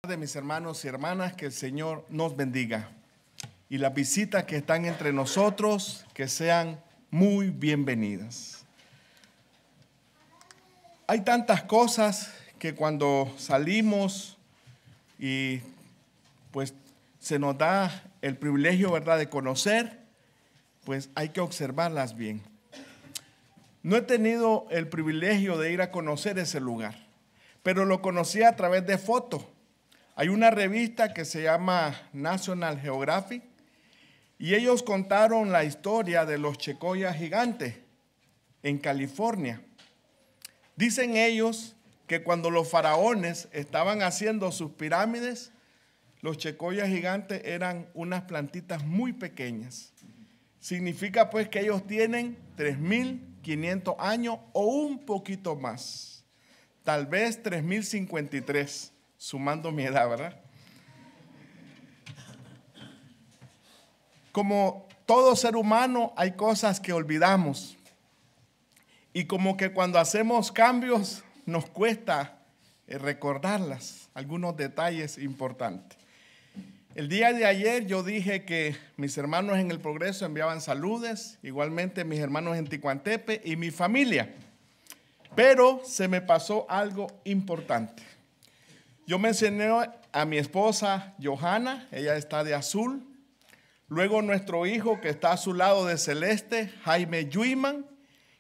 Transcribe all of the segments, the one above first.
De mis hermanos y hermanas, que el Señor nos bendiga. Y las visitas que están entre nosotros, que sean muy bienvenidas. Hay tantas cosas que cuando salimos y pues se nos da el privilegio, ¿verdad?, de conocer, pues hay que observarlas bien. No he tenido el privilegio de ir a conocer ese lugar, pero lo conocí a través de fotos. Hay una revista que se llama National Geographic y ellos contaron la historia de los secoyas gigantes en California. Dicen ellos que cuando los faraones estaban haciendo sus pirámides, los secoyas gigantes eran unas plantitas muy pequeñas. Significa pues que ellos tienen 3.500 años o un poquito más, tal vez 3.053. Sumando mi edad, ¿verdad? Como todo ser humano, hay cosas que olvidamos. Y como que cuando hacemos cambios, nos cuesta recordarlas, algunos detalles importantes. El día de ayer yo dije que mis hermanos en el Progreso enviaban saludes, igualmente mis hermanos en Ticuantepe y mi familia. Pero se me pasó algo importante. Yo mencioné a mi esposa Johanna, ella está de azul. Luego nuestro hijo que está a su lado de celeste, Jaime Yuiman.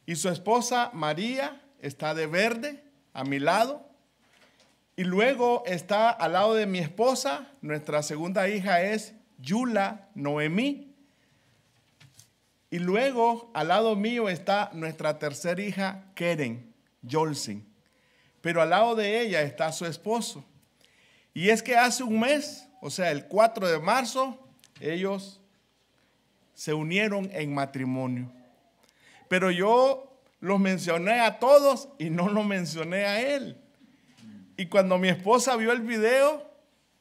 Y su esposa María está de verde, a mi lado. Y luego está al lado de mi esposa, nuestra segunda hija es Yula Noemí. Y luego al lado mío está nuestra tercera hija, Keren Jolsin. Pero al lado de ella está su esposo. Y es que hace un mes, o sea, el 4 de marzo, ellos se unieron en matrimonio. Pero yo los mencioné a todos y no lo mencioné a él. Y cuando mi esposa vio el video,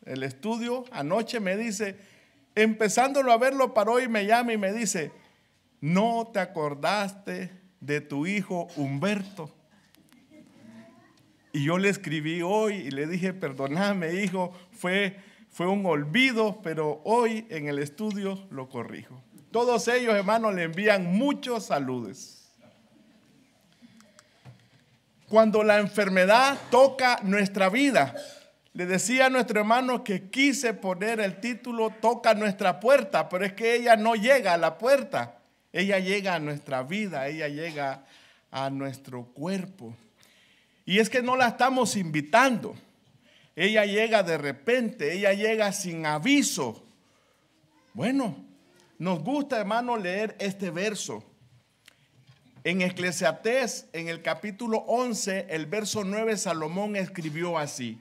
el estudio, anoche me dice, empezándolo a verlo, paró y me llama y me dice, ¿no te acordaste de tu hijo Humberto? Y yo le escribí hoy y le dije, perdóname, hijo, fue un olvido, pero hoy en el estudio lo corrijo. Todos ellos, hermanos, le envían muchos saludos. Cuando la enfermedad toca nuestra vida, le decía a nuestro hermano que quise poner el título Toca nuestra puerta, pero es que ella no llega a la puerta, ella llega a nuestra vida, ella llega a nuestro cuerpo. Y es que no la estamos invitando. Ella llega de repente, ella llega sin aviso. Bueno, nos gusta, hermano, leer este verso. En Eclesiastés, en el capítulo 11, el verso 9, Salomón escribió así.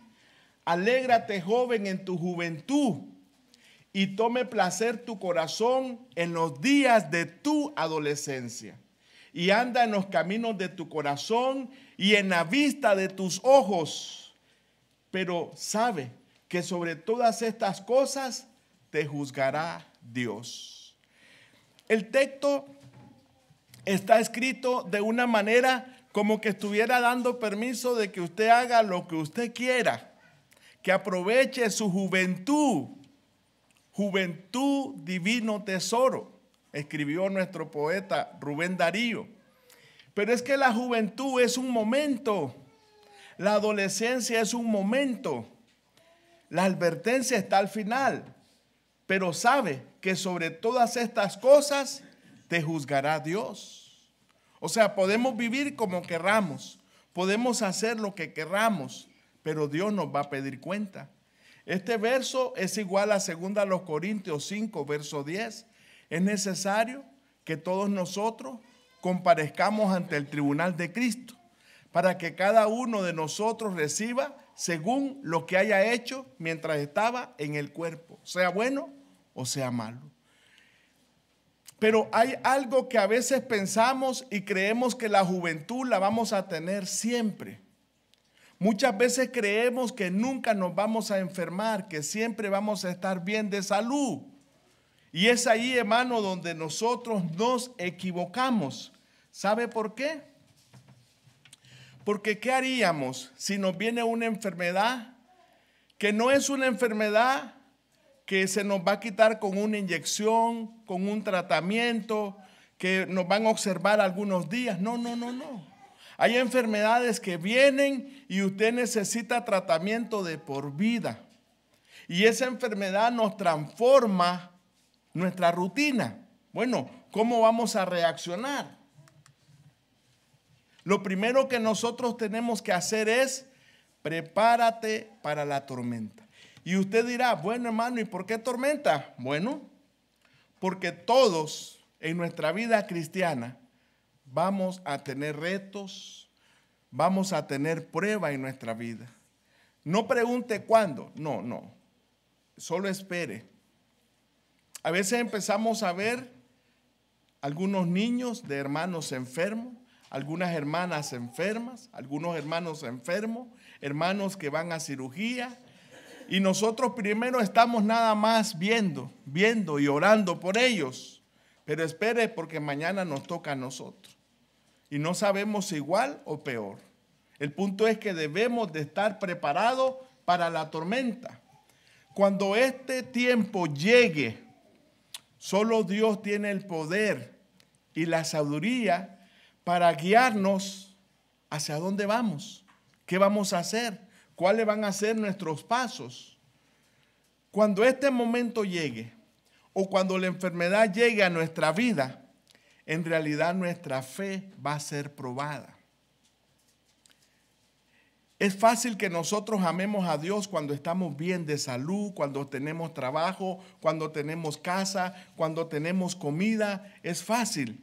Alégrate, joven, en tu juventud, y tome placer tu corazón en los días de tu adolescencia. Y anda en los caminos de tu corazón y en la vista de tus ojos. Pero sabe que sobre todas estas cosas te juzgará Dios. El texto está escrito de una manera como que estuviera dando permiso de que usted haga lo que usted quiera, que aproveche su juventud. Juventud, divino tesoro, escribió nuestro poeta Rubén Darío. Pero es que la juventud es un momento, la adolescencia es un momento, la advertencia está al final, pero sabe que sobre todas estas cosas te juzgará Dios. O sea, podemos vivir como querramos, podemos hacer lo que querramos, pero Dios nos va a pedir cuenta. Este verso es igual a 2 Corintios 5, verso 10. Es necesario que todos nosotros comparezcamos ante el tribunal de Cristo para que cada uno de nosotros reciba según lo que haya hecho mientras estaba en el cuerpo, sea bueno o sea malo. Pero hay algo que a veces pensamos y creemos que la juventud la vamos a tener siempre. Muchas veces creemos que nunca nos vamos a enfermar, que siempre vamos a estar bien de salud. Y es ahí, hermano, donde nosotros nos equivocamos. ¿Sabe por qué? Porque ¿qué haríamos si nos viene una enfermedad que no es una enfermedad que se nos va a quitar con una inyección, con un tratamiento, que nos van a observar algunos días. No, no, no, no. Hay enfermedades que vienen y usted necesita tratamiento de por vida. Y esa enfermedad nos transforma nuestra rutina. Bueno, ¿cómo vamos a reaccionar? Lo primero que nosotros tenemos que hacer es prepárate para la tormenta. Y usted dirá, bueno, hermano, ¿y por qué tormenta? Bueno, porque todos en nuestra vida cristiana vamos a tener retos, vamos a tener prueba en nuestra vida. No pregunte cuándo, no, solo espere. A veces empezamos a ver algunos niños de hermanos enfermos, algunas hermanas enfermas, algunos hermanos enfermos, hermanos que van a cirugía. Y nosotros primero estamos nada más viendo y orando por ellos. Pero espere, porque mañana nos toca a nosotros. Y no sabemos si igual o peor. El punto es que debemos de estar preparados para la tormenta. Cuando este tiempo llegue, solo Dios tiene el poder y la sabiduría para guiarnos hacia dónde vamos, qué vamos a hacer, cuáles van a ser nuestros pasos. Cuando este momento llegue o cuando la enfermedad llegue a nuestra vida, en realidad nuestra fe va a ser probada. Es fácil que nosotros amemos a Dios cuando estamos bien de salud, cuando tenemos trabajo, cuando tenemos casa, cuando tenemos comida. Es fácil.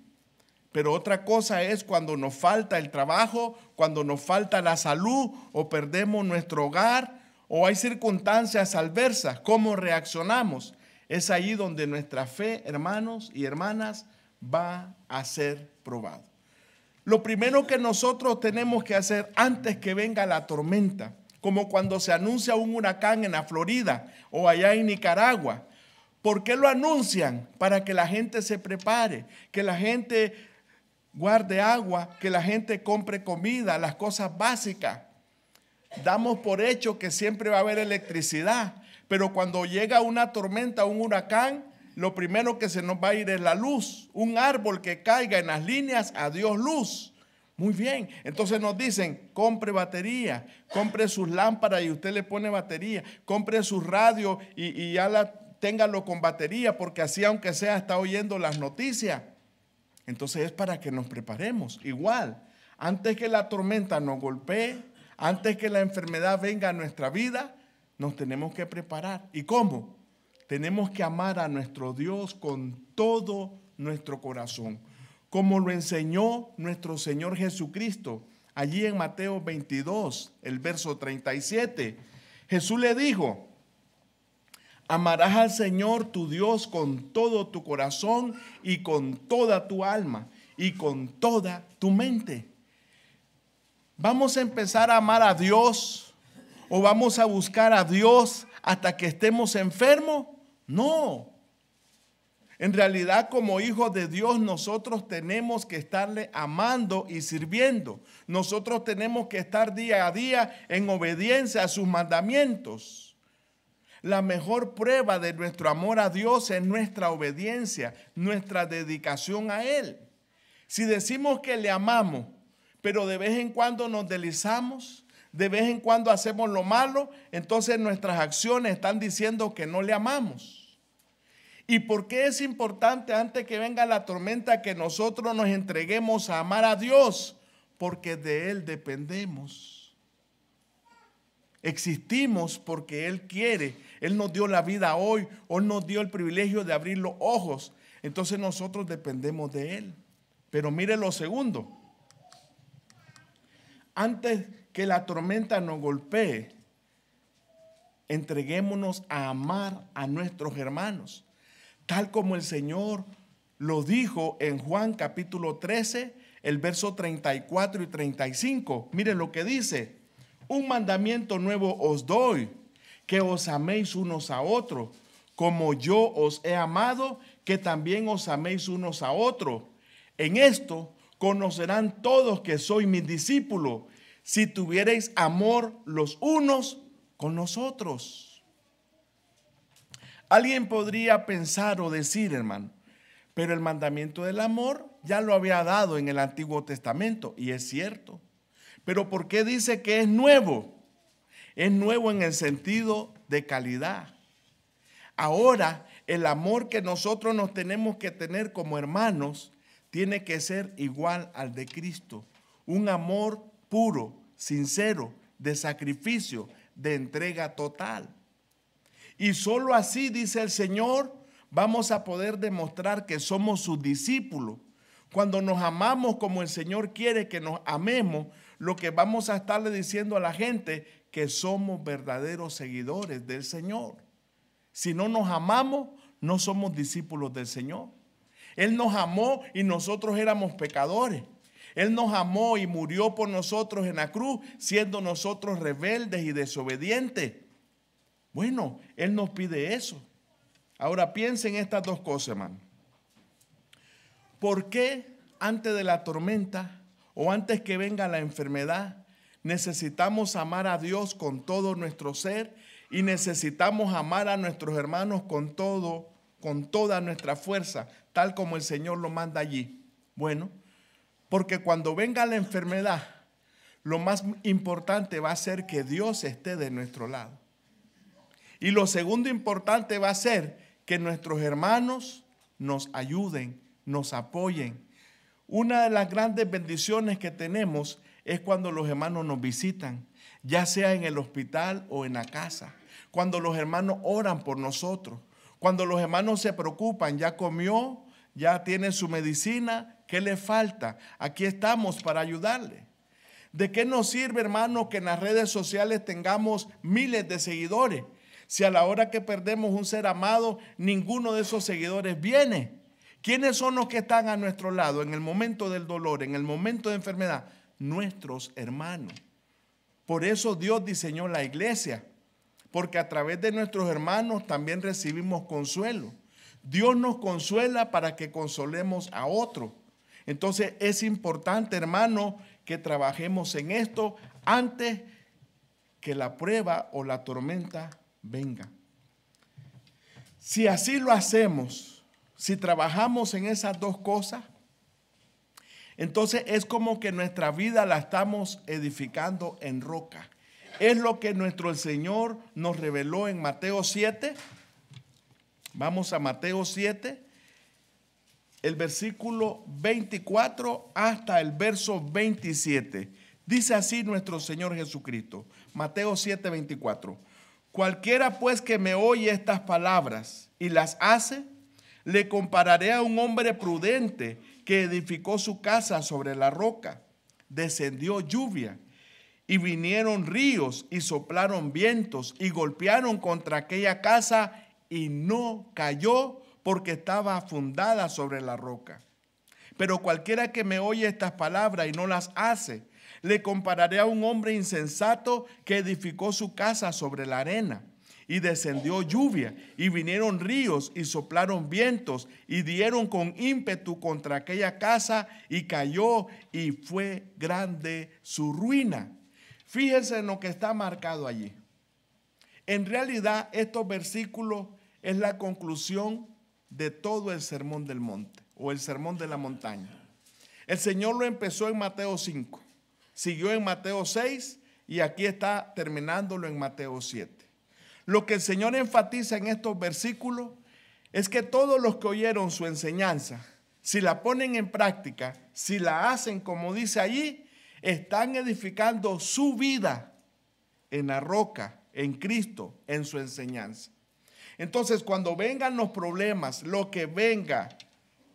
Pero otra cosa es cuando nos falta el trabajo, cuando nos falta la salud o perdemos nuestro hogar o hay circunstancias adversas. ¿Cómo reaccionamos? Es ahí donde nuestra fe, hermanos y hermanas, va a ser probada. Lo primero que nosotros tenemos que hacer antes que venga la tormenta, como cuando se anuncia un huracán en la Florida o allá en Nicaragua. ¿Por qué lo anuncian? Para que la gente se prepare, que la gente guarde agua, que la gente compre comida, las cosas básicas. Damos por hecho que siempre va a haber electricidad, pero cuando llega una tormenta, un huracán, lo primero que se nos va a ir es la luz. Un árbol que caiga en las líneas, adiós luz. Muy bien, entonces nos dicen, compre batería, compre sus lámparas y usted le pone batería, compre sus radios y ya téngalo con batería, porque así aunque sea está oyendo las noticias. Entonces es para que nos preparemos. Igual, antes que la tormenta nos golpee, antes que la enfermedad venga a nuestra vida, nos tenemos que preparar. ¿Y cómo? Tenemos que amar a nuestro Dios con todo nuestro corazón, como lo enseñó nuestro Señor Jesucristo. Allí en Mateo 22, el verso 37, Jesús le dijo, amarás al Señor tu Dios con todo tu corazón y con toda tu alma y con toda tu mente. ¿Vamos a empezar a amar a Dios o vamos a buscar a Dios hasta que estemos enfermos? No. En realidad, como hijos de Dios, nosotros tenemos que estarle amando y sirviendo. Nosotros tenemos que estar día a día en obediencia a sus mandamientos. La mejor prueba de nuestro amor a Dios es nuestra obediencia, nuestra dedicación a Él. Si decimos que le amamos, pero de vez en cuando nos deslizamos, de vez en cuando hacemos lo malo, entonces nuestras acciones están diciendo que no le amamos. ¿Y por qué es importante antes que venga la tormenta que nosotros nos entreguemos a amar a Dios? Porque de Él dependemos. Existimos porque Él quiere. Él nos dio la vida hoy, Él nos dio el privilegio de abrir los ojos. Entonces nosotros dependemos de Él. Pero mire lo segundo. Antes que la tormenta nos golpee, entreguémonos a amar a nuestros hermanos. Tal como el Señor lo dijo en Juan capítulo 13, el verso 34 y 35. Miren lo que dice. Un mandamiento nuevo os doy, que os améis unos a otros, como yo os he amado, que también os améis unos a otros. En esto conocerán todos que soy mis discípulos, si tuviereis amor los unos con nosotros. Alguien podría pensar o decir, hermano, pero el mandamiento del amor ya lo había dado en el Antiguo Testamento, y es cierto. Pero ¿por qué dice que es nuevo? Es nuevo en el sentido de calidad. Ahora, el amor que nosotros nos tenemos que tener como hermanos tiene que ser igual al de Cristo. Un amor puro, sincero, de sacrificio, de entrega total. Y solo así, dice el Señor, vamos a poder demostrar que somos sus discípulos. Cuando nos amamos como el Señor quiere que nos amemos, lo que vamos a estarle diciendo a la gente, que somos verdaderos seguidores del Señor. Si no nos amamos, no somos discípulos del Señor. Él nos amó y nosotros éramos pecadores. Él nos amó y murió por nosotros en la cruz, siendo nosotros rebeldes y desobedientes. Bueno, Él nos pide eso. Ahora piensen estas dos cosas, hermano. ¿Por qué antes de la tormenta o antes que venga la enfermedad necesitamos amar a Dios con todo nuestro ser y necesitamos amar a nuestros hermanos con toda nuestra fuerza, tal como el Señor lo manda allí? Bueno, porque cuando venga la enfermedad, lo más importante va a ser que Dios esté de nuestro lado. Y lo segundo importante va a ser que nuestros hermanos nos ayuden, nos apoyen. Una de las grandes bendiciones que tenemos es cuando los hermanos nos visitan, ya sea en el hospital o en la casa. Cuando los hermanos oran por nosotros. Cuando los hermanos se preocupan, ya comió, ya tiene su medicina, ¿qué le falta? Aquí estamos para ayudarle. ¿De qué nos sirve, hermano, que en las redes sociales tengamos miles de seguidores? Si a la hora que perdemos un ser amado, ninguno de esos seguidores viene. ¿Quiénes son los que están a nuestro lado en el momento del dolor, en el momento de enfermedad? Nuestros hermanos. Por eso Dios diseñó la iglesia, porque a través de nuestros hermanos también recibimos consuelo. Dios nos consuela para que consolemos a otros. Entonces es importante, hermano, que trabajemos en esto antes que la prueba o la tormenta venga. Si así lo hacemos, si trabajamos en esas dos cosas, entonces es como que nuestra vida la estamos edificando en roca. Es lo que nuestro Señor nos reveló en Mateo 7. Vamos a Mateo 7, el versículo 24 hasta el verso 27. Dice así nuestro Señor Jesucristo. Mateo 7, 24. Cualquiera pues que me oye estas palabras y las hace, le compararé a un hombre prudente que edificó su casa sobre la roca. Descendió lluvia y vinieron ríos y soplaron vientos y golpearon contra aquella casa y no cayó porque estaba fundada sobre la roca. Pero cualquiera que me oye estas palabras y no las hace, le compararé a un hombre insensato que edificó su casa sobre la arena. Y descendió lluvia, y vinieron ríos, y soplaron vientos, y dieron con ímpetu contra aquella casa, y cayó, y fue grande su ruina. Fíjense en lo que está marcado allí. En realidad, estos versículos es la conclusión de todo el sermón del monte, o el sermón de la montaña. El Señor lo empezó en Mateo 5, siguió en Mateo 6, y aquí está terminándolo en Mateo 7. Lo que el Señor enfatiza en estos versículos es que todos los que oyeron su enseñanza, si la ponen en práctica, si la hacen como dice allí, están edificando su vida en la roca, en Cristo, en su enseñanza. Entonces, cuando vengan los problemas, lo que venga,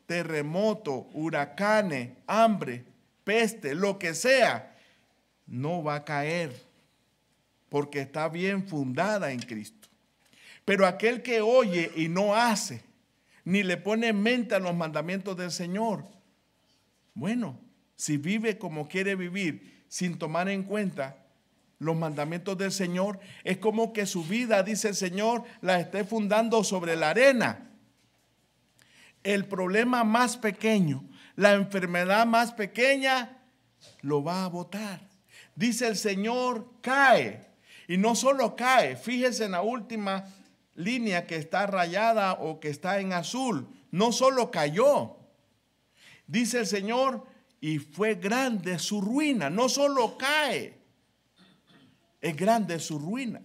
terremoto, huracanes, hambre, peste, lo que sea, no va a caer, porque está bien fundada en Cristo. Pero aquel que oye y no hace, ni le pone en mente a los mandamientos del Señor, bueno, si vive como quiere vivir, sin tomar en cuenta los mandamientos del Señor, es como que su vida, dice el Señor, la esté fundando sobre la arena. El problema más pequeño, la enfermedad más pequeña, lo va a botar. Dice el Señor, cae. Y no solo cae, fíjese en la última línea que está rayada o que está en azul, no solo cayó, dice el Señor, y fue grande su ruina. No solo cae, es grande su ruina.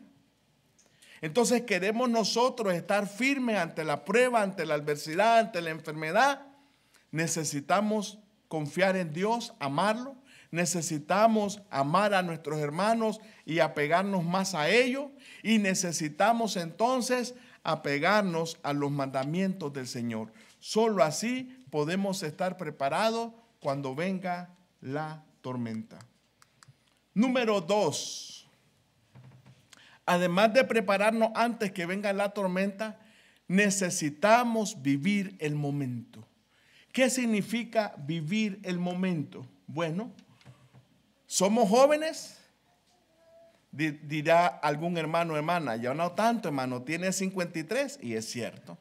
Entonces queremos nosotros estar firmes ante la prueba, ante la adversidad, ante la enfermedad. Necesitamos confiar en Dios, amarlo. Necesitamos amar a nuestros hermanos y apegarnos más a ellos. Y necesitamos entonces apegarnos a los mandamientos del Señor. Solo así podemos estar preparados cuando venga la tormenta. Número 2. Además de prepararnos antes que venga la tormenta, necesitamos vivir el momento. ¿Qué significa vivir el momento? Bueno, somos jóvenes, dirá algún hermano o hermana. Yo no tanto, hermano, tiene 53 y es cierto.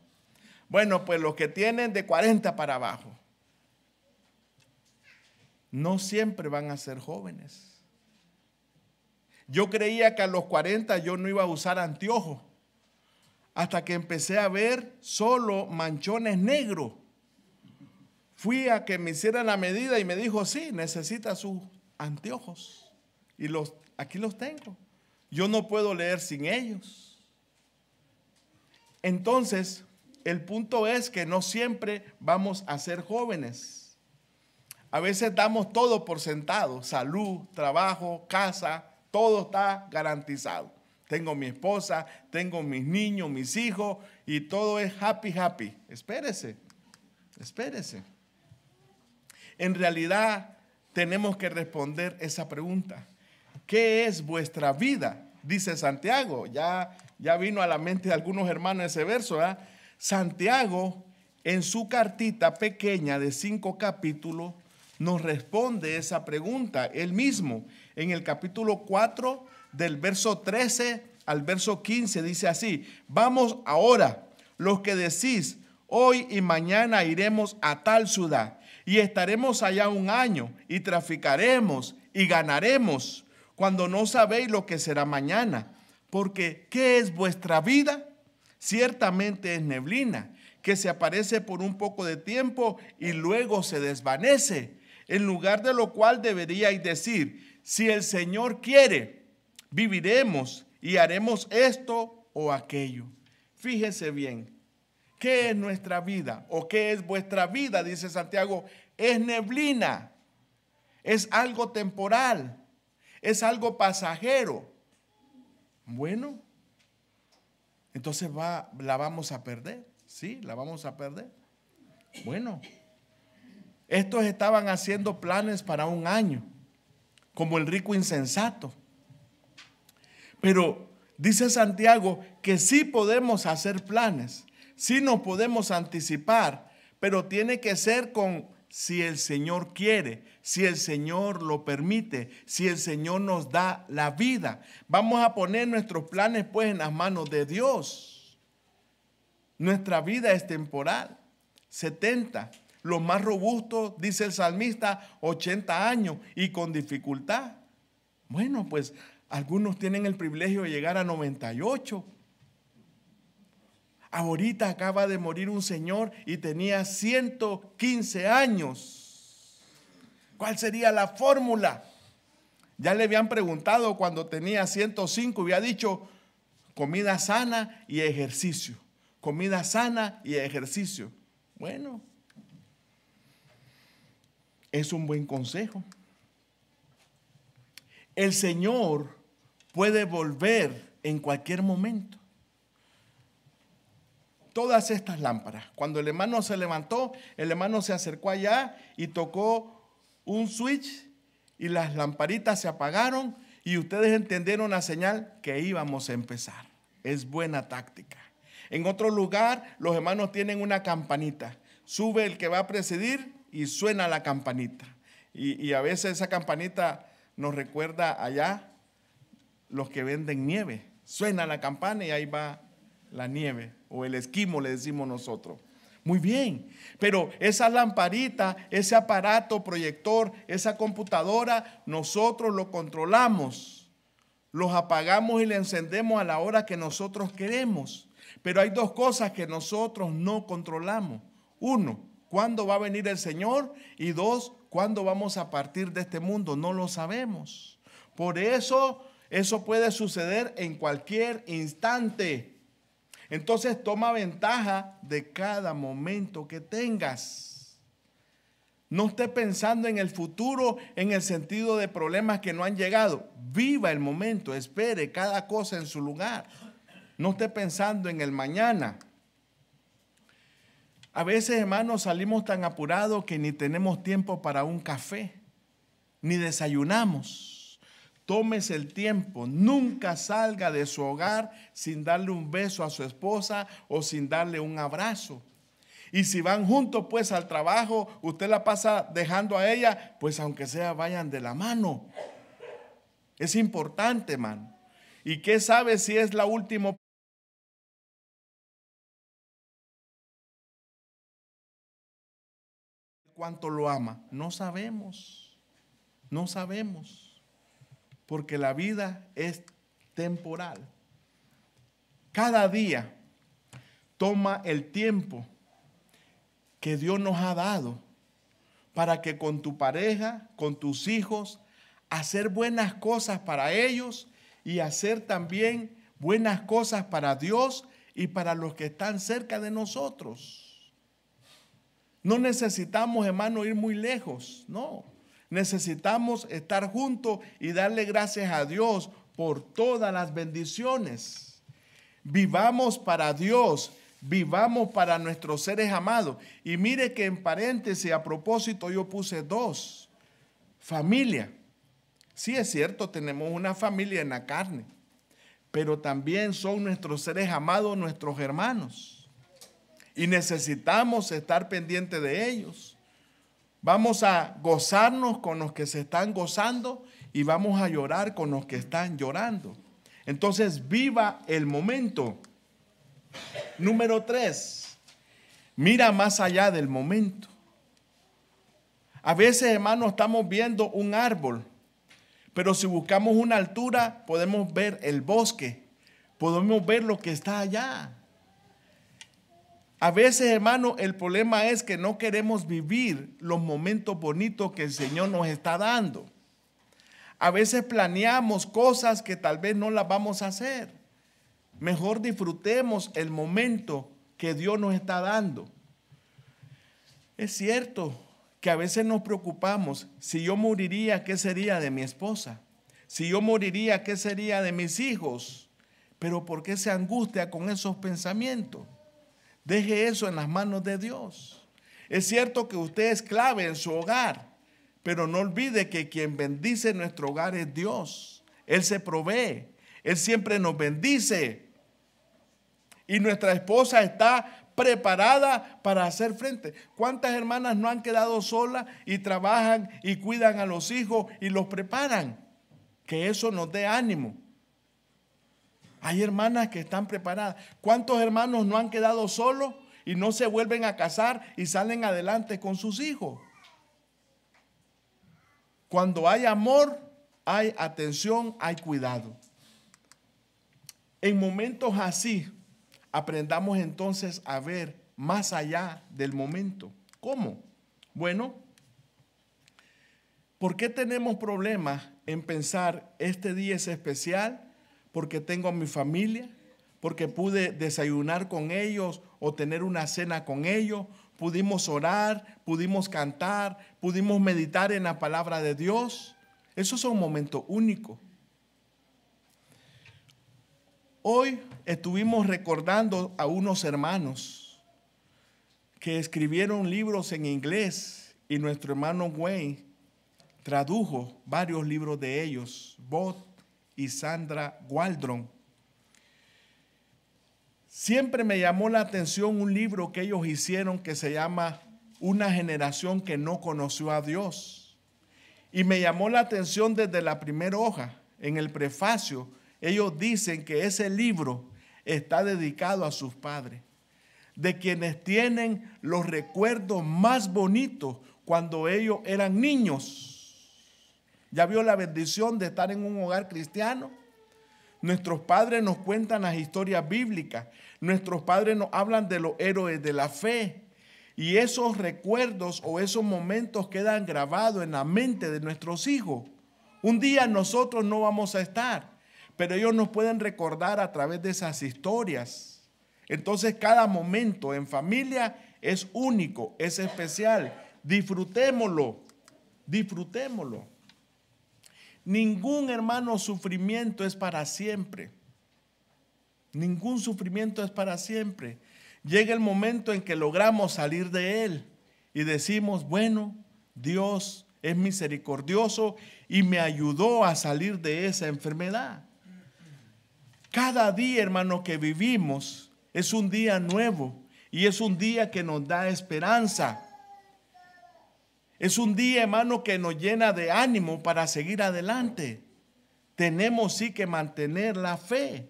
Bueno, pues los que tienen de 40 para abajo, no siempre van a ser jóvenes. Yo creía que a los 40 yo no iba a usar anteojos, hasta que empecé a ver solo manchones negros. Fui a que me hicieran la medida y me dijo, sí, necesita sus anteojos. Y aquí los tengo. Yo no puedo leer sin ellos. Entonces, el punto es que no siempre vamos a ser jóvenes. A veces damos todo por sentado, salud, trabajo, casa, todo está garantizado. Tengo mi esposa, tengo mis niños, mis hijos y todo es happy, happy. Espérese, espérese. En realidad tenemos que responder esa pregunta. ¿Qué es vuestra vida? Dice Santiago. Ya vino a la mente de algunos hermanos ese verso, ¿verdad? Santiago, en su cartita pequeña de 5 capítulos, nos responde esa pregunta. Él mismo, en el capítulo 4, del verso 13 al verso 15, dice así: vamos ahora, los que decís, hoy y mañana iremos a tal ciudad, y estaremos allá un año, y traficaremos, y ganaremos, cuando no sabéis lo que será mañana. Porque, ¿qué es vuestra vida? Ciertamente es neblina, que se aparece por un poco de tiempo, y luego se desvanece. En lugar de lo cual deberíais decir, si el Señor quiere, viviremos y haremos esto o aquello. Fíjese bien, ¿qué es nuestra vida? ¿O qué es vuestra vida? Dice Santiago, es neblina, es algo temporal, es algo pasajero. Bueno, entonces la vamos a perder, ¿sí? La vamos a perder. Bueno, estos estaban haciendo planes para un año, como el rico insensato. Pero dice Santiago que sí podemos hacer planes, sí nos podemos anticipar, pero tiene que ser con si el Señor quiere, si el Señor lo permite, si el Señor nos da la vida. Vamos a poner nuestros planes pues en las manos de Dios. Nuestra vida es temporal, 70. Los más robustos, dice el salmista, 80 años y con dificultad. Bueno, pues algunos tienen el privilegio de llegar a 98. Ahorita acaba de morir un señor y tenía 115 años. ¿Cuál sería la fórmula? Ya le habían preguntado cuando tenía 105 y había dicho comida sana y ejercicio. Comida sana y ejercicio. Bueno, es un buen consejo. El Señor puede volver en cualquier momento. Todas estas lámparas, cuando el hermano se levantó, el hermano se acercó allá y tocó un switch y las lamparitas se apagaron y ustedes entendieron la señal que íbamos a empezar. Es buena táctica. En otro lugar, los hermanos tienen una campanita. Sube el que va a presidir y suena la campanita. Y a veces esa campanita nos recuerda allá los que venden nieve. Suena la campana y ahí va la nieve, o el esquimo le decimos nosotros. Muy bien, pero esa lamparita, ese aparato proyector, esa computadora, nosotros lo controlamos. los apagamos y le encendemos a la hora que nosotros queremos. Pero hay dos cosas que nosotros no controlamos. Uno, ¿cuándo va a venir el Señor? Y dos, ¿cuándo vamos a partir de este mundo? No lo sabemos. Por eso puede suceder en cualquier instante. Entonces toma ventaja de cada momento que tengas. No esté pensando en el futuro en el sentido de problemas que no han llegado. Viva el momento, espere cada cosa en su lugar. No esté pensando en el mañana. A veces, hermanos, salimos tan apurados que ni tenemos tiempo para un café, ni desayunamos. Tómese el tiempo, nunca salga de su hogar sin darle un beso a su esposa o sin darle un abrazo. Y si van juntos pues al trabajo, usted la pasa dejando a ella, pues aunque sea vayan de la mano. Es importante, hermano. ¿Y qué sabe si es la última? ¿Cuánto lo ama? No sabemos, no sabemos, porque la vida es temporal. Cada día toma el tiempo que Dios nos ha dado para que con tu pareja, con tus hijos, hacer buenas cosas para ellos y hacer también buenas cosas para Dios y para los que están cerca de nosotros. No necesitamos, hermano, ir muy lejos, no. Necesitamos estar juntos y darle gracias a Dios por todas las bendiciones. Vivamos para Dios, vivamos para nuestros seres amados. Y mire que en paréntesis, a propósito, yo puse dos. Familia. Sí, es cierto, tenemos una familia en la carne, pero también son nuestros seres amados, nuestros hermanos. Y necesitamos estar pendientes de ellos. Vamos a gozarnos con los que se están gozando y vamos a llorar con los que están llorando. Entonces, viva el momento. Número 3, mira más allá del momento. A veces, hermanos, estamos viendo un árbol, pero si buscamos una altura, podemos ver el bosque, podemos ver lo que está allá. A veces, hermano, el problema es que no queremos vivir los momentos bonitos que el Señor nos está dando. A veces planeamos cosas que tal vez no las vamos a hacer. Mejor disfrutemos el momento que Dios nos está dando. Es cierto que a veces nos preocupamos. Si yo moriría, ¿qué sería de mi esposa? Si yo moriría, ¿qué sería de mis hijos? Pero ¿por qué se angustia con esos pensamientos? Deje eso en las manos de Dios. Es cierto que usted es clave en su hogar, pero no olvide que quien bendice nuestro hogar es Dios. Él se provee, Él siempre nos bendice. Y nuestra esposa está preparada para hacer frente. ¿Cuántas hermanas no han quedado solas y trabajan y cuidan a los hijos y los preparan? Que eso nos dé ánimo. Hay hermanas que están preparadas. ¿Cuántos hermanos no han quedado solos y no se vuelven a casar y salen adelante con sus hijos? Cuando hay amor, hay atención, hay cuidado. En momentos así, aprendamos entonces a ver más allá del momento. ¿Cómo? Bueno, ¿por qué tenemos problemas en pensar este día es especial? Porque tengo a mi familia, porque pude desayunar con ellos o tener una cena con ellos, pudimos orar, pudimos cantar, pudimos meditar en la palabra de Dios. Esos son momentos únicos. Hoy estuvimos recordando a unos hermanos que escribieron libros en inglés y nuestro hermano Wayne tradujo varios libros de ellos, Bob y Sandra Waldron. Siempre me llamó la atención un libro que ellos hicieron que se llama Una generación que no conoció a Dios. Y me llamó la atención desde la primera hoja. En el prefacio, ellos dicen que ese libro está dedicado a sus padres, de quienes tienen los recuerdos más bonitos cuando ellos eran niños. ¿Ya vio la bendición de estar en un hogar cristiano? Nuestros padres nos cuentan las historias bíblicas. Nuestros padres nos hablan de los héroes de la fe. Y esos recuerdos o esos momentos quedan grabados en la mente de nuestros hijos. Un día nosotros no vamos a estar, pero ellos nos pueden recordar a través de esas historias. Entonces cada momento en familia es único, es especial. Disfrutémoslo, disfrutémoslo. Ningún, hermano, sufrimiento es para siempre. Ningún sufrimiento es para siempre. Llega el momento en que logramos salir de él y decimos, bueno, Dios es misericordioso y me ayudó a salir de esa enfermedad. Cada día, hermano, que vivimos es un día nuevo y es un día que nos da esperanza. Es un día, hermano, que nos llena de ánimo para seguir adelante. Tenemos sí que mantener la fe.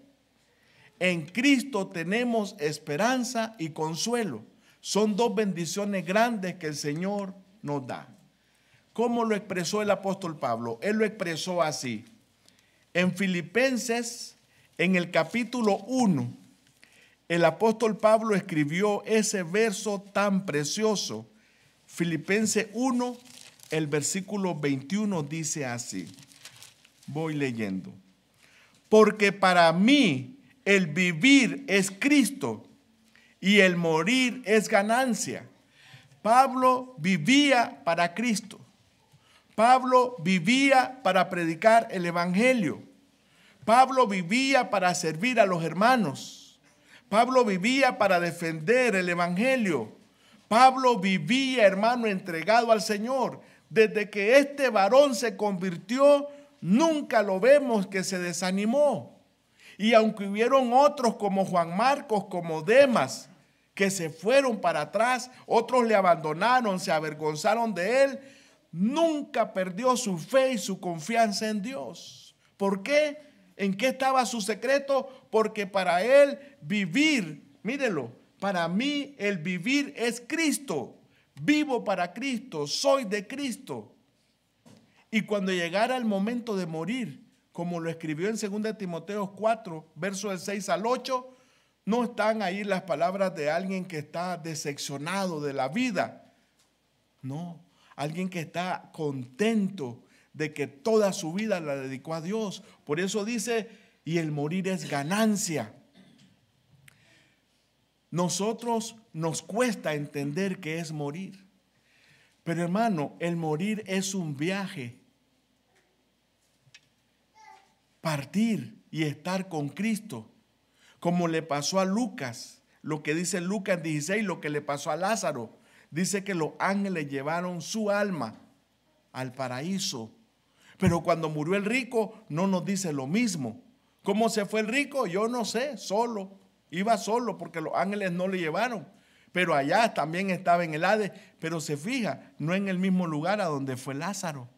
En Cristo tenemos esperanza y consuelo. Son dos bendiciones grandes que el Señor nos da. ¿Cómo lo expresó el apóstol Pablo? Él lo expresó así. En Filipenses, en el capítulo 1, el apóstol Pablo escribió ese verso tan precioso. Filipenses 1, el versículo 21 dice así. Voy leyendo. Porque para mí el vivir es Cristo y el morir es ganancia. Pablo vivía para Cristo. Pablo vivía para predicar el evangelio. Pablo vivía para servir a los hermanos. Pablo vivía para defender el evangelio. Pablo vivía, hermano, entregado al Señor. Desde que este varón se convirtió, nunca lo vemos que se desanimó. Y aunque hubieron otros como Juan Marcos, como Demas, que se fueron para atrás, otros le abandonaron, se avergonzaron de él, nunca perdió su fe y su confianza en Dios. ¿Por qué? ¿En qué estaba su secreto? Porque para él vivir, mírelo, para mí el vivir es Cristo. Vivo para Cristo, soy de Cristo. Y cuando llegara el momento de morir, como lo escribió en 2 Timoteo 4, versos del 6 al 8, no están ahí las palabras de alguien que está decepcionado de la vida. No, alguien que está contento de que toda su vida la dedicó a Dios. Por eso dice, y el morir es ganancia. Nosotros nos cuesta entender qué es morir. Pero hermano, el morir es un viaje. Partir y estar con Cristo. Como le pasó a Lucas, lo que dice Lucas 16, lo que le pasó a Lázaro. Dice que los ángeles llevaron su alma al paraíso. Pero cuando murió el rico, no nos dice lo mismo. ¿Cómo se fue el rico? Yo no sé, solo. Iba solo porque los ángeles no le llevaron. Pero allá también estaba en el Hades. Pero se fija, no en el mismo lugar a donde fue Lázaro.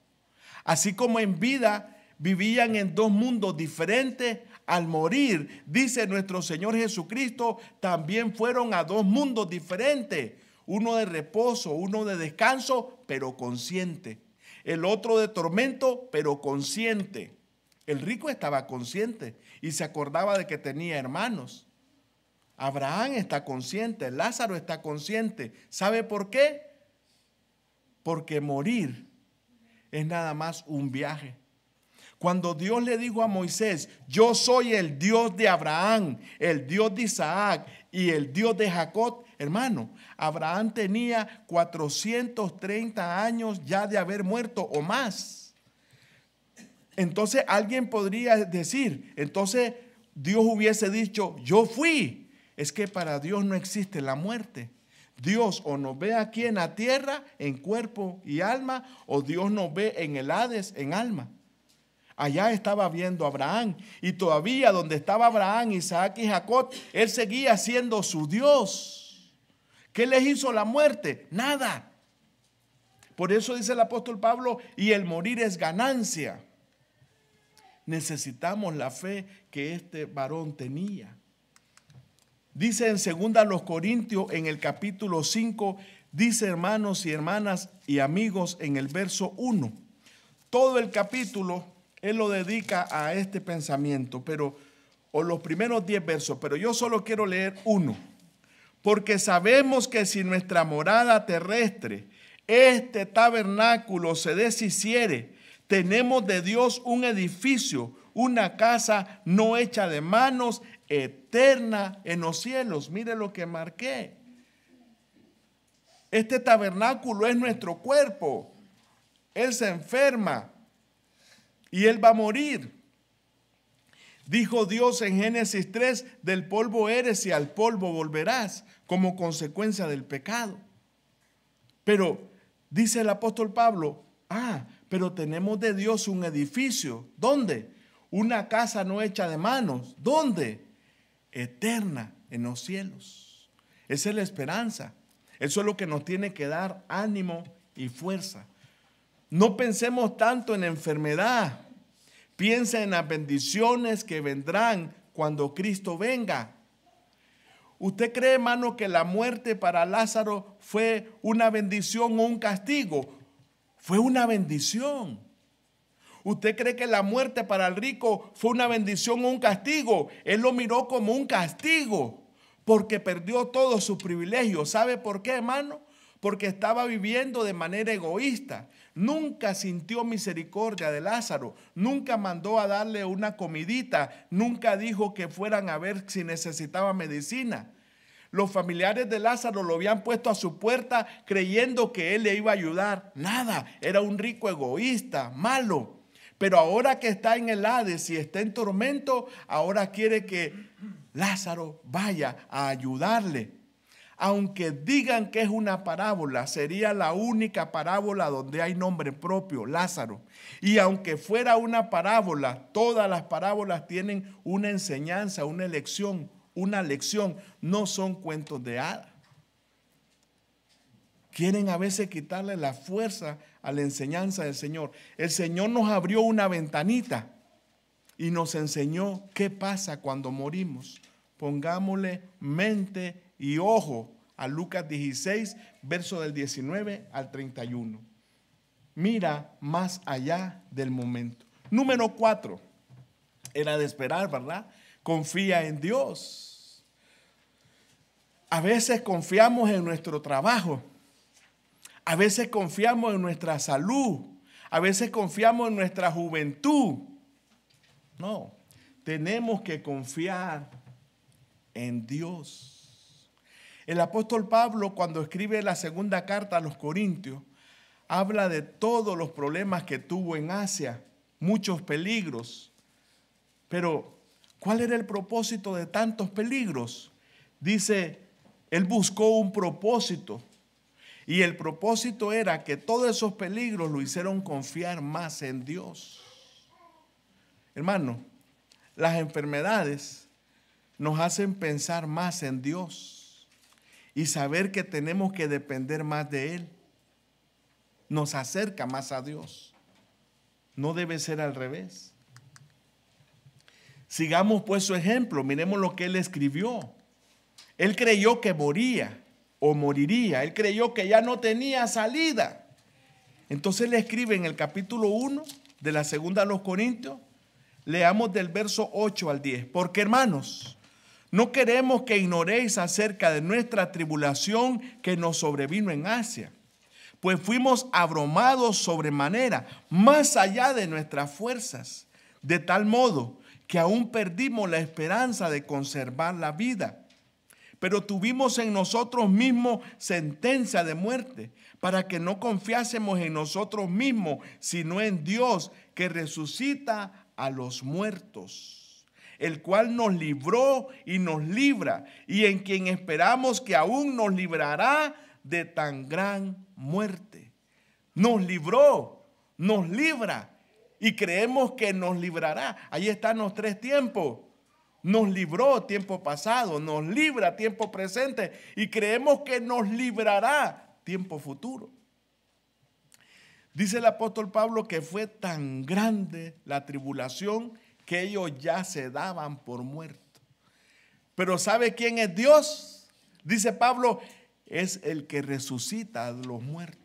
Así como en vida vivían en dos mundos diferentes, al morir, dice nuestro Señor Jesucristo, también fueron a dos mundos diferentes. Uno de reposo, uno de descanso, pero consciente. El otro de tormento, pero consciente. El rico estaba consciente y se acordaba de que tenía hermanos. Abraham está consciente, Lázaro está consciente. ¿Sabe por qué? Porque morir es nada más un viaje. Cuando Dios le dijo a Moisés, yo soy el Dios de Abraham, el Dios de Isaac y el Dios de Jacob, hermano, Abraham tenía 430 años ya de haber muerto o más. Entonces alguien podría decir, entonces Dios hubiese dicho, yo fui. Es que para Dios no existe la muerte. Dios o nos ve aquí en la tierra en cuerpo y alma, o Dios nos ve en el Hades en alma. Allá estaba viendo Abraham, y todavía donde estaba Abraham, Isaac y Jacob, él seguía siendo su Dios. ¿Qué les hizo la muerte? Nada. Por eso dice el apóstol Pablo, y el morir es ganancia. Necesitamos la fe que este varón tenía. Dice en 2 Corintios, en el capítulo 5, dice hermanos y hermanas y amigos en el verso 1. Todo el capítulo él lo dedica a este pensamiento, o los primeros 10 versos, pero yo solo quiero leer uno. Porque sabemos que si nuestra morada terrestre, este tabernáculo, se deshiciere, tenemos de Dios un edificio, una casa no hecha de manos, eterna en los cielos. Mire lo que marqué. Este tabernáculo es nuestro cuerpo. Él se enferma y él va a morir. Dijo Dios en Génesis 3, del polvo eres y al polvo volverás, como consecuencia del pecado. Pero dice el apóstol Pablo, pero tenemos de Dios un edificio. ¿Dónde? Una casa no hecha de manos. ¿Dónde? Eterna en los cielos. Esa es la esperanza. Eso es lo que nos tiene que dar ánimo y fuerza. No pensemos tanto en enfermedad. Piensa en las bendiciones que vendrán cuando Cristo venga. ¿Usted cree, hermano, que la muerte para Lázaro fue una bendición o un castigo? Fue una bendición. ¿Usted cree que la muerte para el rico fue una bendición o un castigo? Él lo miró como un castigo porque perdió todos sus privilegios. ¿Sabe por qué, hermano? Porque estaba viviendo de manera egoísta. Nunca sintió misericordia de Lázaro. Nunca mandó a darle una comidita. Nunca dijo que fueran a ver si necesitaba medicina. Los familiares de Lázaro lo habían puesto a su puerta creyendo que él le iba a ayudar. Nada, era un rico egoísta, malo. Pero ahora que está en el Hades y está en tormento, ahora quiere que Lázaro vaya a ayudarle. Aunque digan que es una parábola, sería la única parábola donde hay nombre propio, Lázaro. Y aunque fuera una parábola, todas las parábolas tienen una enseñanza, una lección, no son cuentos de hadas. Quieren a veces quitarle la fuerza a la enseñanza del Señor. El Señor nos abrió una ventanita y nos enseñó qué pasa cuando morimos. Pongámosle mente y ojo a Lucas 16, verso del 19 al 31. Mira más allá del momento. Número 4. Era de esperar, ¿verdad? Confía en Dios. A veces confiamos en nuestro trabajo. A veces confiamos en nuestra salud. A veces confiamos en nuestra juventud. No, tenemos que confiar en Dios. El apóstol Pablo, cuando escribe la segunda carta a los Corintios, habla de todos los problemas que tuvo en Asia, muchos peligros. Pero, ¿cuál era el propósito de tantos peligros? Dice, él buscó un propósito. Y el propósito era que todos esos peligros lo hicieron confiar más en Dios. Hermano, las enfermedades nos hacen pensar más en Dios y saber que tenemos que depender más de Él. Nos acerca más a Dios. No debe ser al revés. Sigamos pues su ejemplo. Miremos lo que él escribió. Él creyó que moría o moriría. Él creyó que ya no tenía salida. Entonces le escribe en el capítulo 1 de la segunda a los Corintios. Leamos del verso 8 al 10. Porque, hermanos, no queremos que ignoréis acerca de nuestra tribulación que nos sobrevino en Asia. Pues fuimos abrumados sobremanera, más allá de nuestras fuerzas, de tal modo que aún perdimos la esperanza de conservar la vida. Pero tuvimos en nosotros mismos sentencia de muerte, para que no confiásemos en nosotros mismos, sino en Dios, que resucita a los muertos, el cual nos libró y nos libra, y en quien esperamos que aún nos librará de tan gran muerte. Nos libró, nos libra, y creemos que nos librará. Ahí están los tres tiempos. Nos libró tiempo pasado, nos libra tiempo presente, y creemos que nos librará tiempo futuro. Dice el apóstol Pablo que fue tan grande la tribulación que ellos ya se daban por muertos. Pero ¿sabe quién es Dios? Dice Pablo, es el que resucita a los muertos.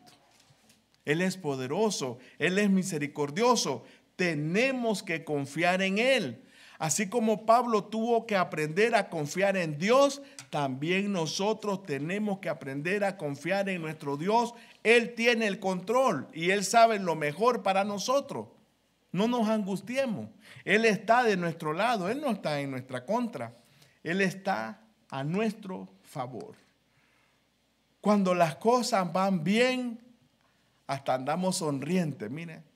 Él es poderoso, Él es misericordioso. tenemos que confiar en Él. Así como Pablo tuvo que aprender a confiar en Dios, también nosotros tenemos que aprender a confiar en nuestro Dios. Él tiene el control y Él sabe lo mejor para nosotros. No nos angustiemos. Él está de nuestro lado, Él no está en nuestra contra. Él está a nuestro favor. Cuando las cosas van bien, hasta andamos sonrientes, miren.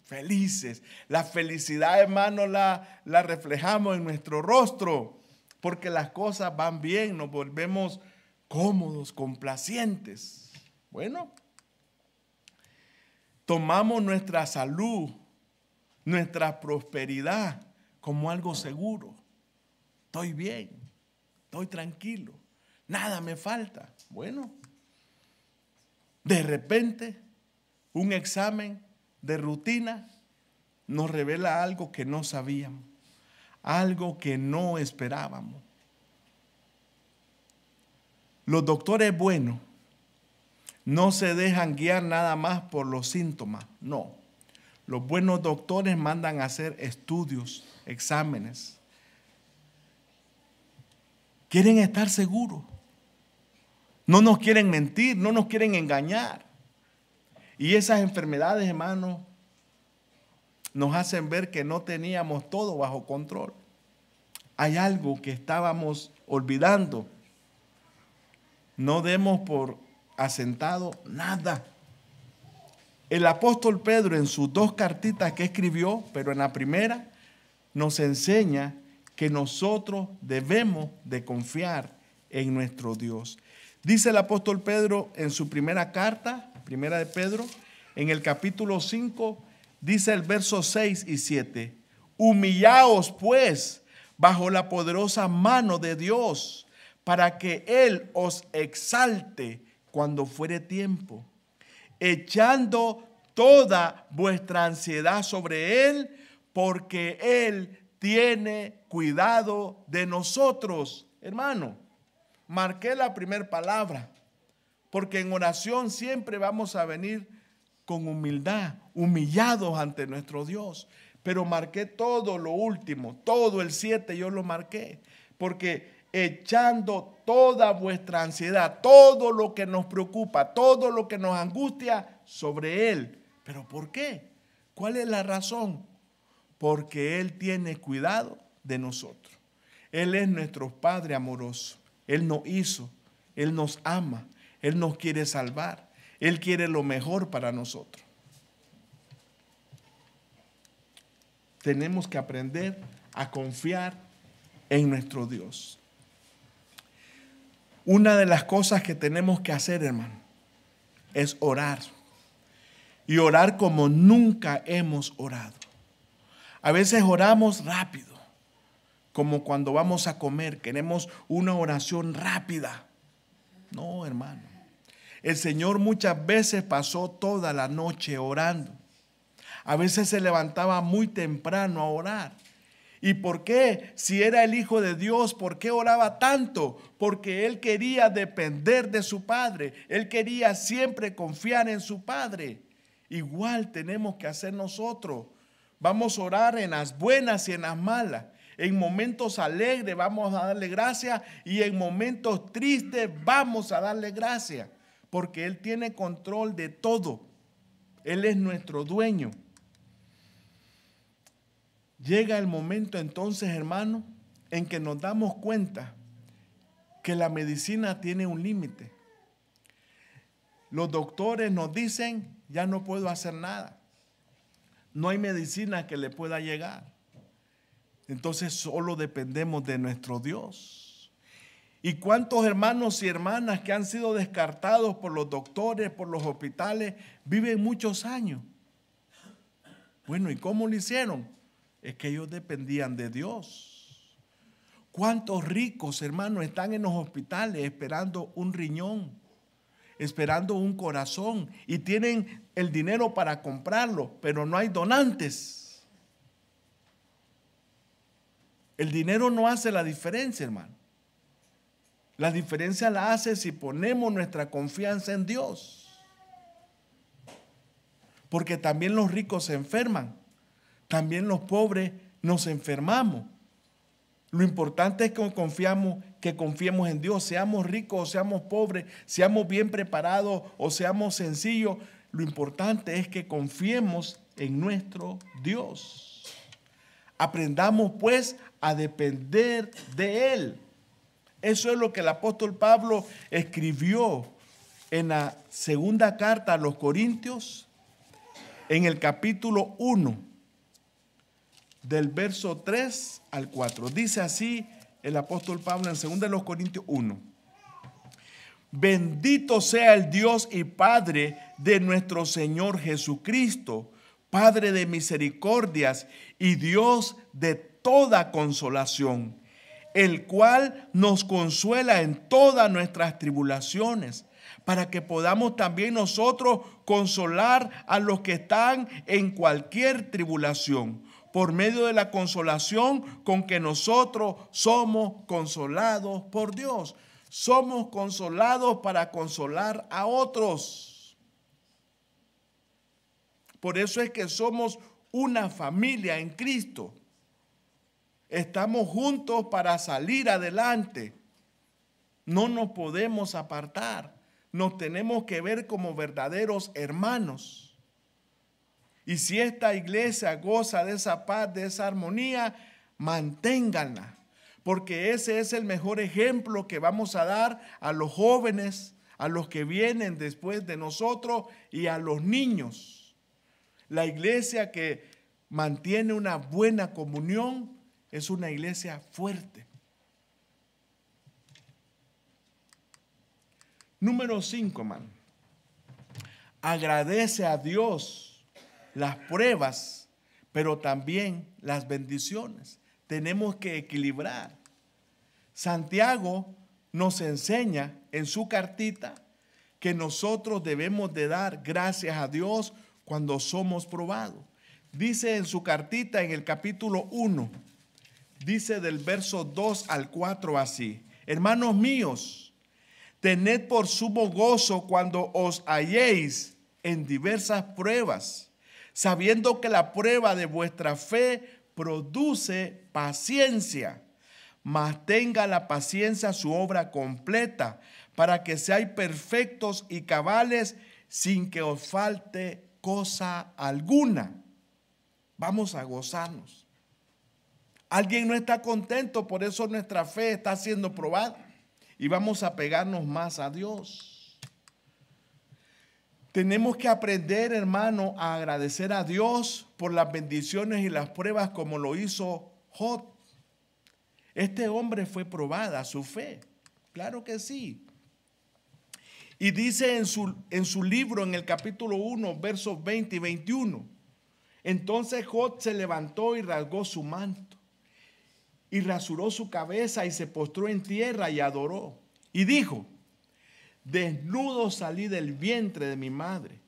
Felices. La felicidad, hermano, la reflejamos en nuestro rostro, porque las cosas van bien, nos volvemos cómodos, complacientes. Bueno, tomamos nuestra salud, nuestra prosperidad como algo seguro. Estoy bien, estoy tranquilo, nada me falta. Bueno, de repente, un examen de rutina nos revela algo que no sabíamos, algo que no esperábamos. Los doctores buenos no se dejan guiar nada más por los síntomas, no. Los buenos doctores mandan a hacer estudios, exámenes. Quieren estar seguros. No nos quieren mentir, no nos quieren engañar. Y esas enfermedades, hermanos, nos hacen ver que no teníamos todo bajo control. Hay algo que estábamos olvidando. No demos por asentado nada. El apóstol Pedro, en sus 2 cartitas que escribió, pero en la primera, nos enseña que nosotros debemos de confiar en nuestro Dios. Dice el apóstol Pedro en su primera carta, primera de Pedro, en el capítulo 5, dice el verso 6 y 7, humillaos pues bajo la poderosa mano de Dios, para que Él os exalte cuando fuere tiempo, echando toda vuestra ansiedad sobre Él, porque Él tiene cuidado de nosotros. Hermano, marqué la primera palabra, porque en oración siempre vamos a venir con humildad, humillados ante nuestro Dios. Pero marqué todo lo último, todo el 7 yo lo marqué, porque echando toda vuestra ansiedad, todo lo que nos preocupa, todo lo que nos angustia sobre Él. ¿Pero por qué? ¿Cuál es la razón? Porque Él tiene cuidado de nosotros. Él es nuestro Padre amoroso. Él nos hizo, Él nos ama, Él nos quiere salvar, Él quiere lo mejor para nosotros. Tenemos que aprender a confiar en nuestro Dios. Una de las cosas que tenemos que hacer, hermano, es orar. Y orar como nunca hemos orado. A veces oramos rápido, como cuando vamos a comer, queremos una oración rápida. No, hermano. El Señor muchas veces pasó toda la noche orando. A veces se levantaba muy temprano a orar. ¿Y por qué? Si era el Hijo de Dios, ¿por qué oraba tanto? Porque Él quería depender de su Padre. Él quería siempre confiar en su Padre. Igual tenemos que hacer nosotros. Vamos a orar en las buenas y en las malas. En momentos alegres vamos a darle gracias y en momentos tristes vamos a darle gracias. Porque Él tiene control de todo. Él es nuestro dueño. Llega el momento entonces, hermano, en que nos damos cuenta que la medicina tiene un límite. Los doctores nos dicen, ya no puedo hacer nada. No hay medicina que le pueda llegar. Entonces solo dependemos de nuestro Dios. ¿Y cuántos hermanos y hermanas que han sido descartados por los doctores, por los hospitales, viven muchos años? Bueno, ¿y cómo lo hicieron? Es que ellos dependían de Dios. ¿Cuántos ricos, hermanos, están en los hospitales esperando un riñón, esperando un corazón y tienen el dinero para comprarlo, pero no hay donantes? El dinero no hace la diferencia, hermano. La diferencia la hace si ponemos nuestra confianza en Dios. porque también los ricos se enferman, también los pobres nos enfermamos. Lo importante es que confiemos en Dios, seamos ricos o seamos pobres, seamos bien preparados o seamos sencillos. Lo importante es que confiemos en nuestro Dios. Aprendamos pues a depender de Él. Eso es lo que el apóstol Pablo escribió en la segunda carta a los Corintios, en el capítulo 1, del verso 3 al 4. Dice así el apóstol Pablo en 2 Corintios 1. Bendito sea el Dios y Padre de nuestro Señor Jesucristo, Padre de misericordias y Dios de toda consolación, el cual nos consuela en todas nuestras tribulaciones, para que podamos también nosotros consolar a los que están en cualquier tribulación, por medio de la consolación con que nosotros somos consolados por Dios. Somos consolados para consolar a otros. Por eso es que somos una familia en Cristo. Estamos juntos para salir adelante. No nos podemos apartar. Nos tenemos que ver como verdaderos hermanos. Y si esta iglesia goza de esa paz, de esa armonía, manténganla. Porque ese es el mejor ejemplo que vamos a dar a los jóvenes, a los que vienen después de nosotros y a los niños. La iglesia que mantiene una buena comunión es una iglesia fuerte. Número 5, hermano. Agradece a Dios las pruebas, pero también las bendiciones. Tenemos que equilibrar. Santiago nos enseña en su cartita que nosotros debemos de dar gracias a Dios cuando somos probados. Dice en su cartita en el capítulo 1, dice del verso 2 al 4 así: hermanos míos, tened por sumo gozo cuando os halléis en diversas pruebas, sabiendo que la prueba de vuestra fe produce paciencia. Mas tenga la paciencia su obra completa, para que seáis perfectos y cabales, sin que os falte cosa alguna. Vamos a gozarnos. Alguien no está contento, por eso nuestra fe está siendo probada. Y vamos a pegarnos más a Dios. Tenemos que aprender, hermano, a agradecer a Dios por las bendiciones y las pruebas como lo hizo Job. Este hombre fue probada su fe. Claro que sí. Y dice en su libro, en el capítulo 1, versos 20 y 21. Entonces Job se levantó y rasgó su manto, y rasuró su cabeza y se postró en tierra y adoró. Y dijo: desnudo salí del vientre de mi madre,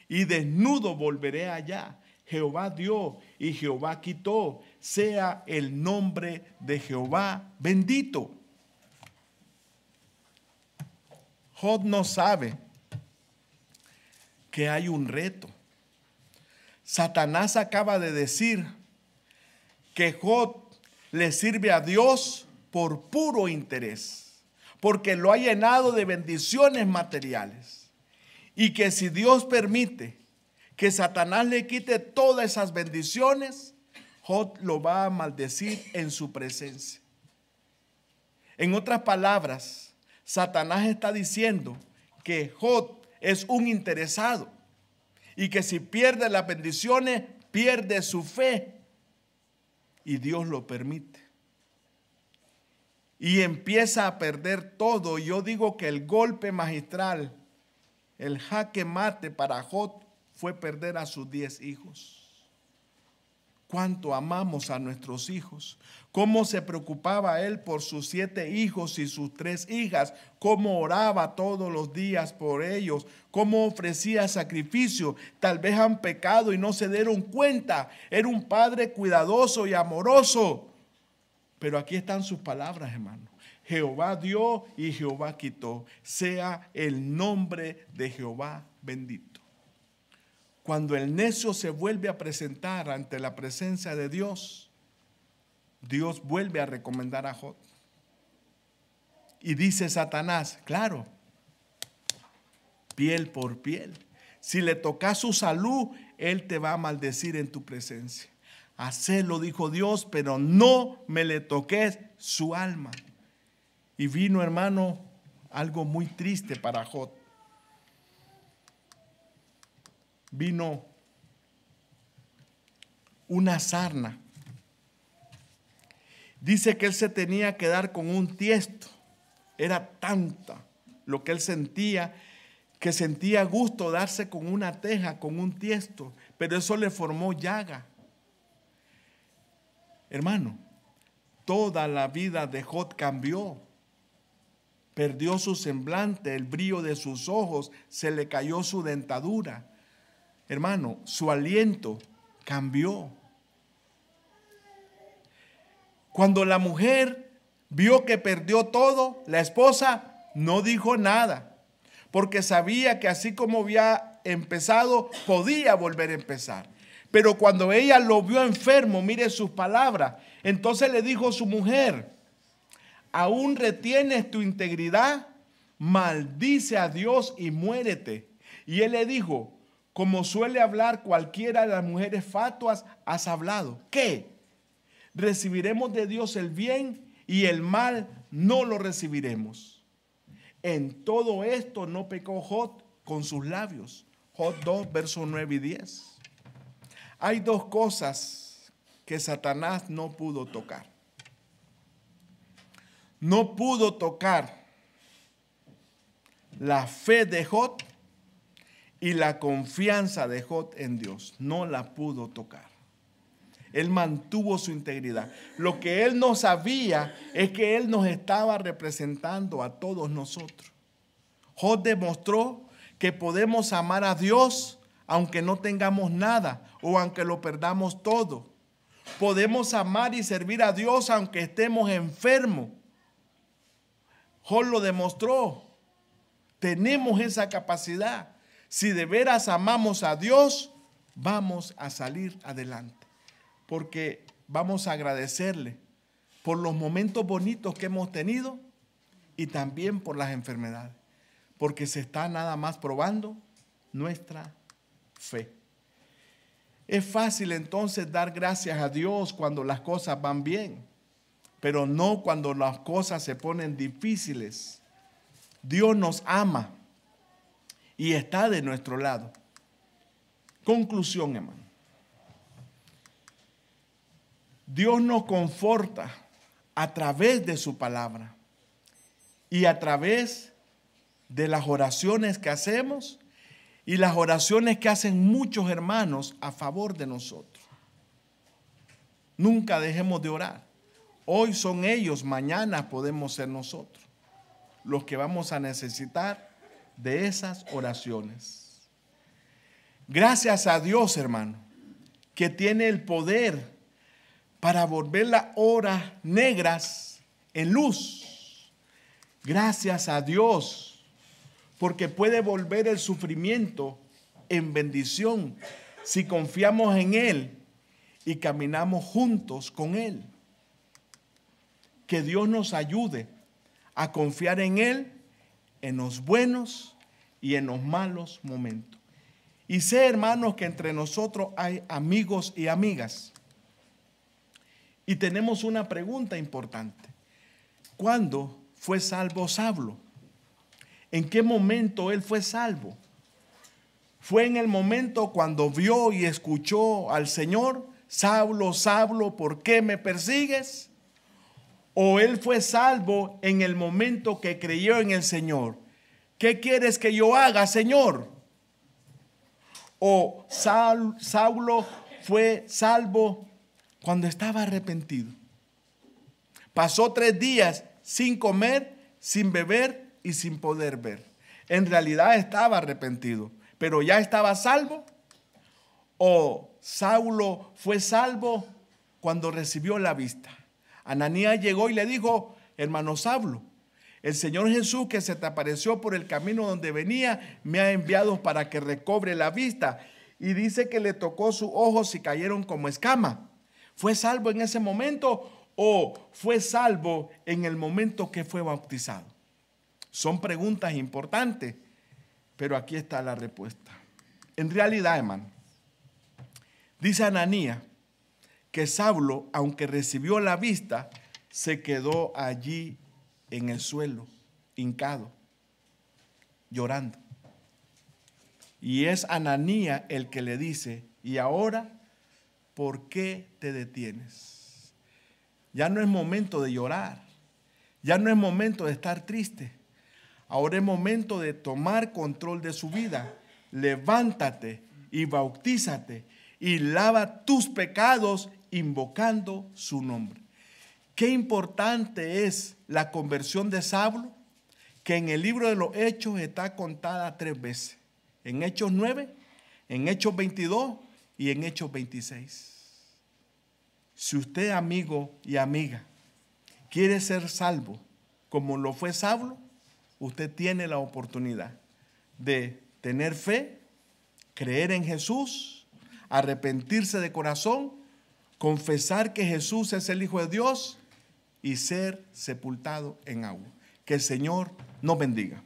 y desnudo volveré allá. Jehová dio y Jehová quitó. Sea el nombre de Jehová bendito. Job no sabe que hay un reto. Satanás acaba de decir que Job le sirve a Dios por puro interés, porque lo ha llenado de bendiciones materiales, y que si Dios permite que Satanás le quite todas esas bendiciones, Job lo va a maldecir en su presencia. En otras palabras, Satanás está diciendo que Job es un interesado y que si pierde las bendiciones, pierde su fe. Y Dios lo permite. Y empieza a perder todo. Yo digo que el golpe magistral, el jaque mate para Job fue perder a sus 10 hijos. Cuánto amamos a nuestros hijos. Cómo se preocupaba él por sus 7 hijos y sus 3 hijas. Cómo oraba todos los días por ellos. Cómo ofrecía sacrificio. Tal vez han pecado y no se dieron cuenta. Era un padre cuidadoso y amoroso. Pero aquí están sus palabras, hermano. Jehová dio y Jehová quitó. Sea el nombre de Jehová bendito. cuando el necio se vuelve a presentar ante la presencia de Dios, Dios vuelve a recomendar a Job. Y dice Satanás, claro, piel por piel. Si le tocas su salud, él te va a maldecir en tu presencia. Hacelo, dijo Dios, pero no me le toques su alma. Y vino, hermano, algo muy triste para Job. Vino una sarna. Dice que él se tenía que dar con un tiesto. Era tanta lo que él sentía, que sentía gusto darse con una teja, con un tiesto, pero eso le formó llaga. Hermano, toda la vida de Job cambió. Perdió su semblante, el brillo de sus ojos, se le cayó su dentadura. Hermano, su aliento cambió. Cuando la mujer vio que perdió todo, la esposa no dijo nada, porque sabía que así como había empezado, podía volver a empezar. Pero cuando ella lo vio enfermo, mire sus palabras, entonces le dijo a su mujer, ¿aún retienes tu integridad? Maldice a Dios y muérete. Y él le dijo, como suele hablar cualquiera de las mujeres fatuas, has hablado. ¿Qué? Recibiremos de Dios el bien y el mal no lo recibiremos. En todo esto no pecó Job con sus labios. Job 2, versos 9 y 10. Hay dos cosas que Satanás no pudo tocar. No pudo tocar la fe de Job y la confianza de Job en Dios. No la pudo tocar. Él mantuvo su integridad. Lo que él no sabía es que él nos estaba representando a todos nosotros. Job demostró que podemos amar a Dios aunque no tengamos nada o aunque lo perdamos todo. Podemos amar y servir a Dios aunque estemos enfermos. Job lo demostró. Tenemos esa capacidad. Si de veras amamos a Dios, vamos a salir adelante. Porque vamos a agradecerle por los momentos bonitos que hemos tenido y también por las enfermedades. Porque se está nada más probando nuestra fe. Es fácil entonces dar gracias a Dios cuando las cosas van bien, pero no cuando las cosas se ponen difíciles. Dios nos ama y está de nuestro lado. Conclusión, hermano. Dios nos conforta a través de su palabra y a través de las oraciones que hacemos y las oraciones que hacen muchos hermanos a favor de nosotros. Nunca dejemos de orar. Hoy son ellos, mañana podemos ser nosotros los que vamos a necesitar de esas oraciones. Gracias a Dios, hermano, que tiene el poder para volver las horas negras en luz. Gracias a Dios, porque puede volver el sufrimiento en bendición si confiamos en Él y caminamos juntos con Él. Que Dios nos ayude a confiar en Él en los buenos y en los malos momentos. Y sé, hermanos, que entre nosotros hay amigos y amigas. Y tenemos una pregunta importante. ¿Cuándo fue salvo Saulo? ¿En qué momento él fue salvo? ¿Fue en el momento cuando vio y escuchó al Señor? Saulo, Saulo, ¿por qué me persigues? ¿O él fue salvo en el momento que creyó en el Señor? ¿Qué quieres que yo haga, Señor? ¿O Saulo fue salvo cuando estaba arrepentido? Pasó 3 días sin comer, sin beber y sin poder ver. En realidad estaba arrepentido, pero ya estaba salvo. ¿O Saulo fue salvo cuando recibió la vista? Ananías llegó y le dijo: hermano Saulo, el Señor Jesús que se te apareció por el camino donde venía me ha enviado para que recobre la vista. y dice que le tocó sus ojos y cayeron como escama. ¿Fue salvo en ese momento o fue salvo en el momento que fue bautizado? Son preguntas importantes, pero aquí está la respuesta. En realidad, hermano, dice Ananías que Saulo, aunque recibió la vista, se quedó allí en el suelo, hincado, llorando. Y es Ananías el que le dice, ¿y ahora por qué te detienes? Ya no es momento de llorar, ya no es momento de estar triste. Ahora es momento de tomar control de su vida. Levántate y bautízate y lava tus pecados invocando su nombre. Qué importante es la conversión de Saulo, que en el libro de los Hechos está contada 3 veces. En Hechos 9, en Hechos 22 y en Hechos 26. Si usted, amigo y amiga, quiere ser salvo como lo fue Saulo, usted tiene la oportunidad de tener fe, creer en Jesús, arrepentirse de corazón, confesar que Jesús es el Hijo de Dios y ser sepultado en agua. Que el Señor nos bendiga.